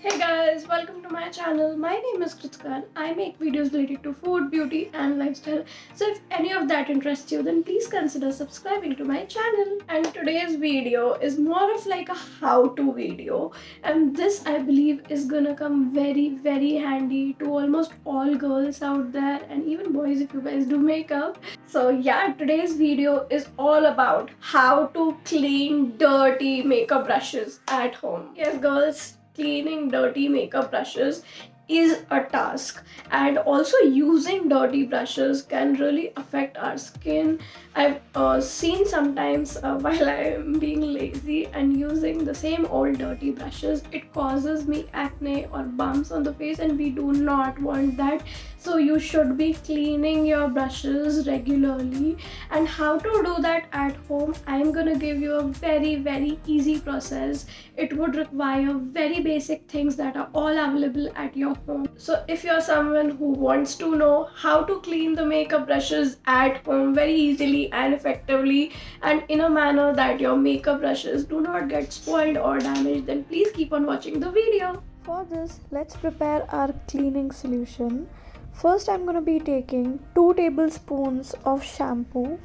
Hey guys, welcome to my channel. My name is Kritika and I make videos related to food, beauty and lifestyle. So if any of that interests you, then please consider subscribing to my channel. And today's video is more of like a how-to video. And this I believe is gonna come very handy to almost all girls out there and even boys if you guys do makeup. So yeah, today's video is all about how to clean dirty makeup brushes at home. Yes girls, cleaning dirty makeup brushes is a task, and also using dirty brushes can really affect our skin. I've seen sometimes while I'm being lazy and using the same old dirty brushes, it causes me acne or bumps on the face, and we do not want that. So you should be cleaning your brushes regularly. And how to do that at home, I'm gonna give you a very easy process. It would require very basic things that are all available at your home. So if you're someone who wants to know how to clean the makeup brushes at home very easily and effectively and in a manner that your makeup brushes do not get spoiled or damaged, then please keep on watching the video. For this, let's prepare our cleaning solution. First, I'm going to be taking 2 tablespoons of shampoo.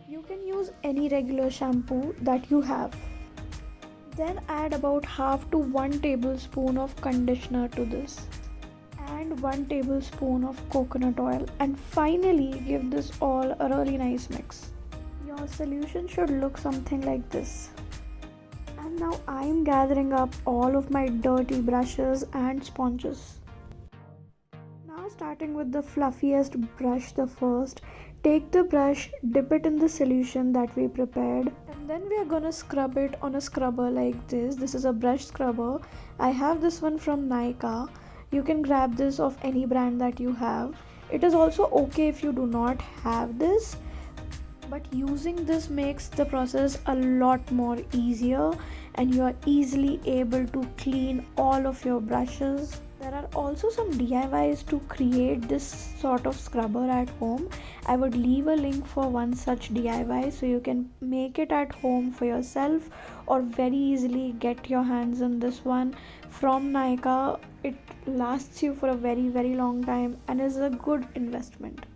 You can use any regular shampoo that you have. Then add about half to 1 tablespoon of conditioner to this and 1 tablespoon of coconut oil, and finally give this all a really nice mix. Your solution should look something like this. And now I'm gathering up all of my dirty brushes and sponges. Now starting with the fluffiest brush, the first, take the brush, dip it in the solution that we prepared, and then we are gonna scrub it on a scrubber like this. This is a brush scrubber. I have this one from Nykaa. You can grab this of any brand that you have. It is also okay if you do not have this, but using this makes the process a lot more easier and you are easily able to clean all of your brushes. There are also some DIYs to create this sort of scrubber at home. I would leave a link for one such DIY so you can make it at home for yourself or very easily get your hands on this one from Nykaa. It lasts you for a very long time and is a good investment.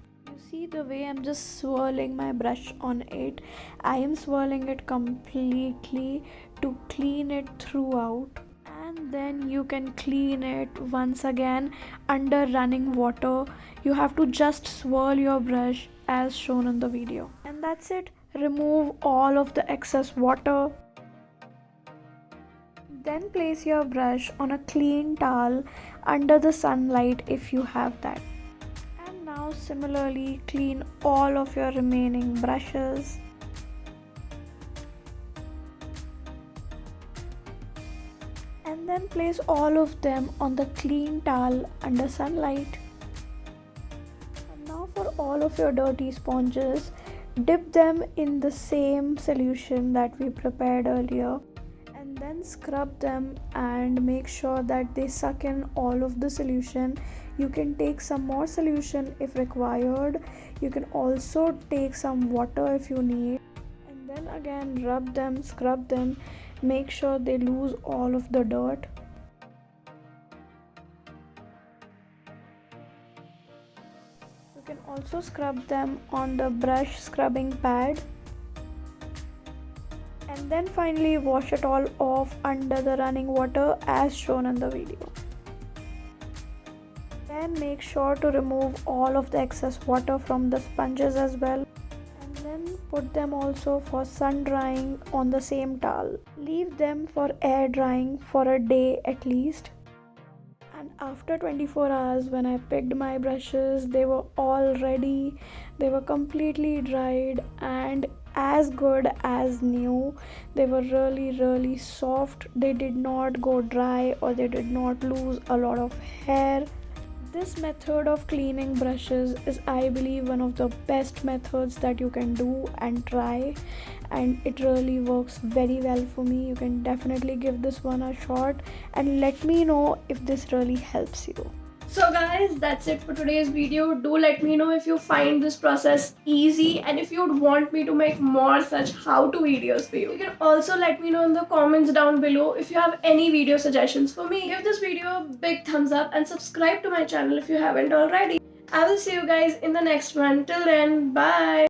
See the way I'm just swirling my brush on it. I am swirling it completely to clean it throughout, and then you can clean it once again under running water. You have to just swirl your brush as shown in the video, and that's it. Remove all of the excess water. Then place your brush on a clean towel under the sunlight if you have that. Now similarly clean all of your remaining brushes. And then place all of them on the clean towel under sunlight. And now for all of your dirty sponges, dip them in the same solution that we prepared earlier. And then scrub them and make sure that they suck in all of the solution. You can take some more solution if required. You can also take some water if you need, and then again rub them, scrub them, make sure they lose all of the dirt. You can also scrub them on the brush scrubbing pad, and then finally wash it all off under the running water as shown in the video. Then make sure to remove all of the excess water from the sponges as well, and then put them also for sun drying on the same towel. Leave them for air drying for a day at least. And after 24 hours when I picked my brushes, they were all ready. They were completely dried and as good as new. They were really soft. They did not go dry or they did not lose a lot of hair. This method of cleaning brushes is, I believe, one of the best methods that you can do and try, and it really works very well for me. You can definitely give this one a shot and let me know if this really helps you. So guys, that's it for today's video. Do let me know if you find this process easy and if you'd want me to make more such how-to videos for you. You can also let me know in the comments down below if you have any video suggestions for me. Give this video a big thumbs up and subscribe to my channel if you haven't already. I will see you guys in the next one. Till then, bye.